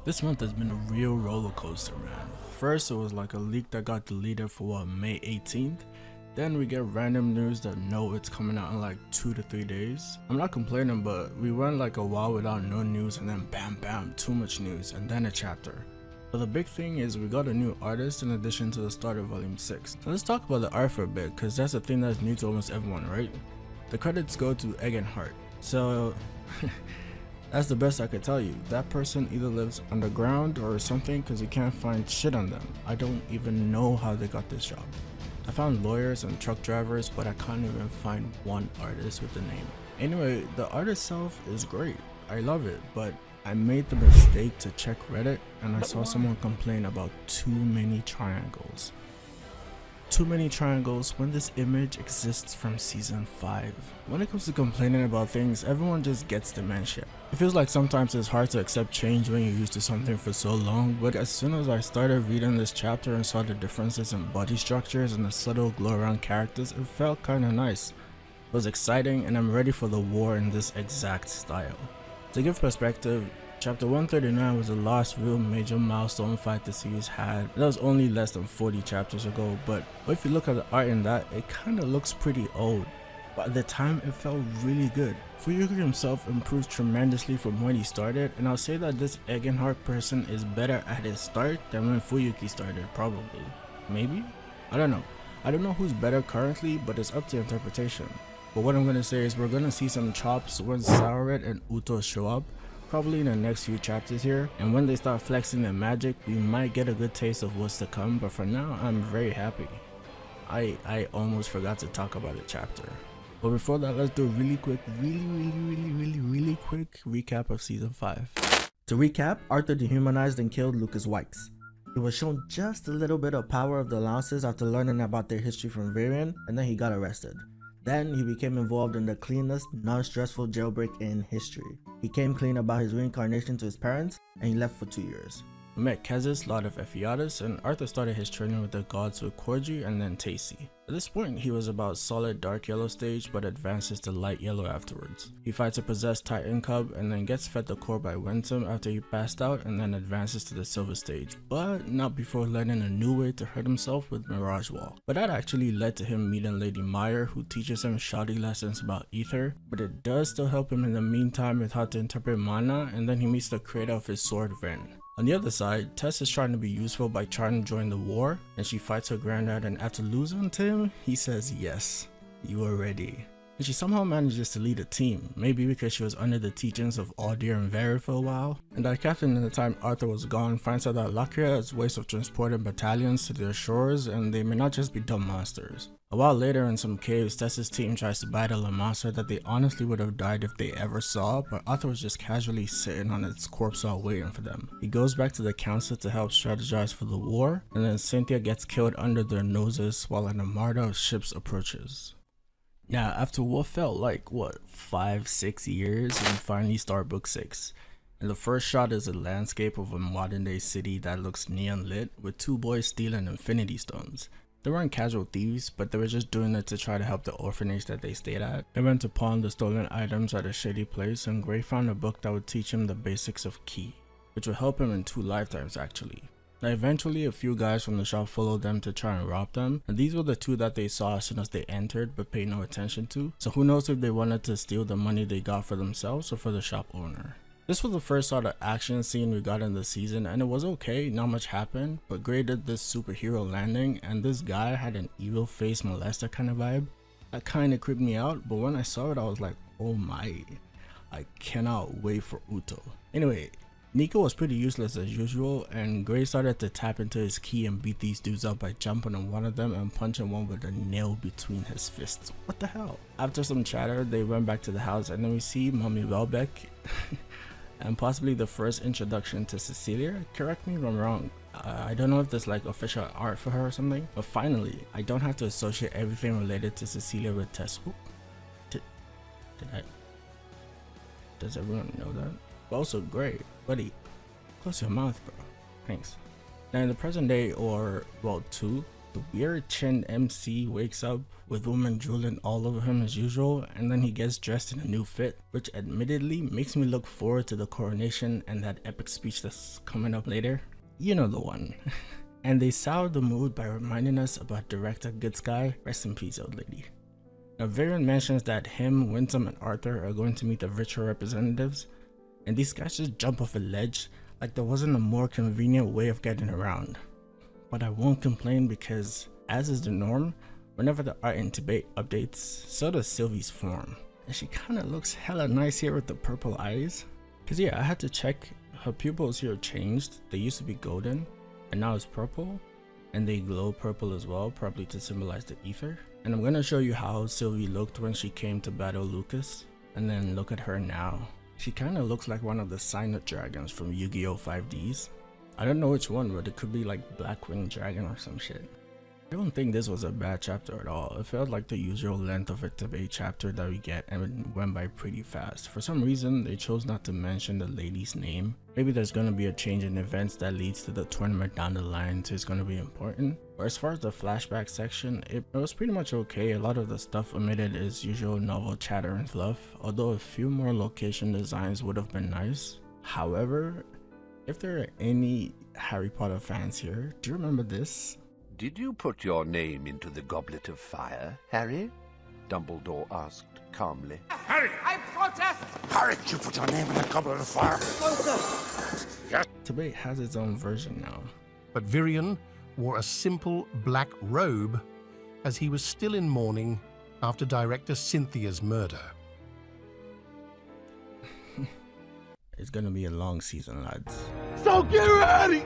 This month has been a real roller coaster, man. First, it was like a leak that got deleted for May 18th. Then we get random news that no, it's coming out in like 2 to 3 days. I'm not complaining, but we went like a while without no news, and then bam bam, too much news, and then a chapter. But the big thing is we got a new artist in addition to the start of volume 6. So let's talk about the art for a bit, cause that's a thing that's new to almost everyone, right? The credits go to Hart. So that's the best I could tell you. That person either lives underground or something, cause you can't find shit on them. I don't even know how they got this job. I found lawyers and truck drivers, but I can't even find one artist with the name. Anyway, the art itself is great. I love it, but I made the mistake to check Reddit and I saw someone complain about too many triangles. Too many triangles when this image exists from season 5. When it comes to complaining about things, everyone just gets dementia. It feels like sometimes it's hard to accept change when you're used to something for so long, but as soon as I started reading this chapter and saw the differences in body structures and the subtle glow around characters, it felt kinda nice. It was exciting and I'm ready for the war in this exact style. To give perspective, Chapter 139 was the last real major milestone fight the series had. That was only less than 40 chapters ago, but if you look at the art in that, it kinda looks pretty old. But at the time, it felt really good. Fuyuki himself improved tremendously from when he started, and I'll say that this Hart person is better at his start than when Fuyuki started, probably. Maybe? I don't know. I don't know who's better currently, but it's up to interpretation. But what I'm gonna say is we're gonna see some chops when Sauret and Uto show up, probably in the next few chapters here, and when they start flexing their magic, we might get a good taste of what's to come, but for now, I'm very happy. I almost forgot to talk about the chapter. But before that, let's do a really quick, really quick recap of season 5. To recap, Arthur dehumanized and killed Lucas Wykes. He was shown just a little bit of power of the allowances after learning about their history from Varian, and then he got arrested. Then he became involved in the cleanest, non-stressful jailbreak in history. He came clean about his reincarnation to his parents, and he left for 2 years. We met Kezis, Lord of Ephiatus, and Arthur started his training with the gods with Corgi and then Tacy. At this point, he was about solid dark yellow stage, but advances to light yellow afterwards. He fights a possessed Titan cub and then gets fed the core by Winsome after he passed out, and then advances to the silver stage, but not before learning a new way to hurt himself with Mirage Wall. But that actually led to him meeting Lady Meyer, who teaches him shoddy lessons about ether, but it does still help him in the meantime with how to interpret mana, and then he meets the creator of his sword, Ven. On the other side, Tess is trying to be useful by trying to join the war, and she fights her granddad, and after losing to him, he says yes, you are ready. And she somehow manages to lead a team, maybe because she was under the teachings of Aldir and Veri for a while. And that captain in the time Arthur was gone finds out that Lakria has ways of transporting battalions to their shores, and they may not just be dumb monsters. A while later in some caves, Tess's team tries to battle a monster that they honestly would have died if they ever saw, but Arthur was just casually sitting on its corpse while waiting for them. He goes back to the council to help strategize for the war, and then Cynthia gets killed under their noses while an armada of ships approaches. Now, after what felt like, 5-6 years, we finally start book 6. And the first shot is a landscape of a modern day city that looks neon lit, with 2 boys stealing infinity stones. They weren't casual thieves, but they were just doing it to try to help the orphanage that they stayed at. They went to pawn the stolen items at a shady place, and Gray found a book that would teach him the basics of Ki, which would help him in 2 lifetimes actually. Now eventually a few guys from the shop followed them to try and rob them, and these were the 2 that they saw as soon as they entered but paid no attention to, so who knows if they wanted to steal the money they got for themselves or for the shop owner. This was the first sort of action scene we got in the season, and it was okay, not much happened, but Gray did this superhero landing and this guy had an evil face molester kind of vibe. That kind of creeped me out, but when I saw it I was like, oh my, I cannot wait for Uto. Anyway, Nico was pretty useless as usual, and Gray started to tap into his Ki and beat these dudes up by jumping on one of them and punching one with a nail between his fists. What the hell? After some chatter, they went back to the house, and then we see Mommy Welbeck and possibly the first introduction to Cecilia. Correct me if I'm wrong. I don't know if there's like official art for her or something, but finally, I don't have to associate everything related to Cecilia with Tess. Does everyone know that? Also, Gray, buddy, close your mouth, bro. Thanks. Now in the present day, or well 2, The weird chin MC wakes up with women drooling all over him as usual, and then he gets dressed in a new fit, which admittedly makes me look forward to the coronation and that epic speech that's coming up later. You know the one. And they sour the mood by reminding us about director Good Sky, rest in peace old lady. Now Varian mentions that him, Winsome, and Arthur are going to meet the ritual representatives, and these guys just jump off a ledge like there wasn't a more convenient way of getting around. But I won't complain because, as is the norm, whenever the art in Tbate updates, so does Sylvie's form. And she kinda looks hella nice here with the purple eyes. Cause yeah, I had to check, her pupils here changed. They used to be golden, and now it's purple. And they glow purple as well, probably to symbolize the ether. And I'm gonna show you how Sylvie looked when she came to battle Lucas. And then look at her now. She kinda looks like one of the Signet dragons from Yu-Gi-Oh! 5Ds. I don't know which one, but it could be like Blackwing Dragon or some shit. I don't think this was a bad chapter at all. It felt like the usual length of a Tbate chapter that we get, and it went by pretty fast. For some reason, they chose not to mention the lady's name. Maybe there's gonna be a change in events that leads to the tournament down the line, so it's gonna be important. But as far as the flashback section, it was pretty much okay. A lot of the stuff omitted is usual novel chatter and fluff, although a few more location designs would have been nice. However, if there are any Harry Potter fans here, do you remember this? Did you put your name into the goblet of fire, Harry? Dumbledore asked calmly. Harry! I protest! Harry, did you put your name in the goblet of fire? No, sir. Yes. Tbate has its own version now. But Virion wore a simple black robe as he was still in mourning after director Cynthia's murder. It's gonna be a long season, lads. So get ready!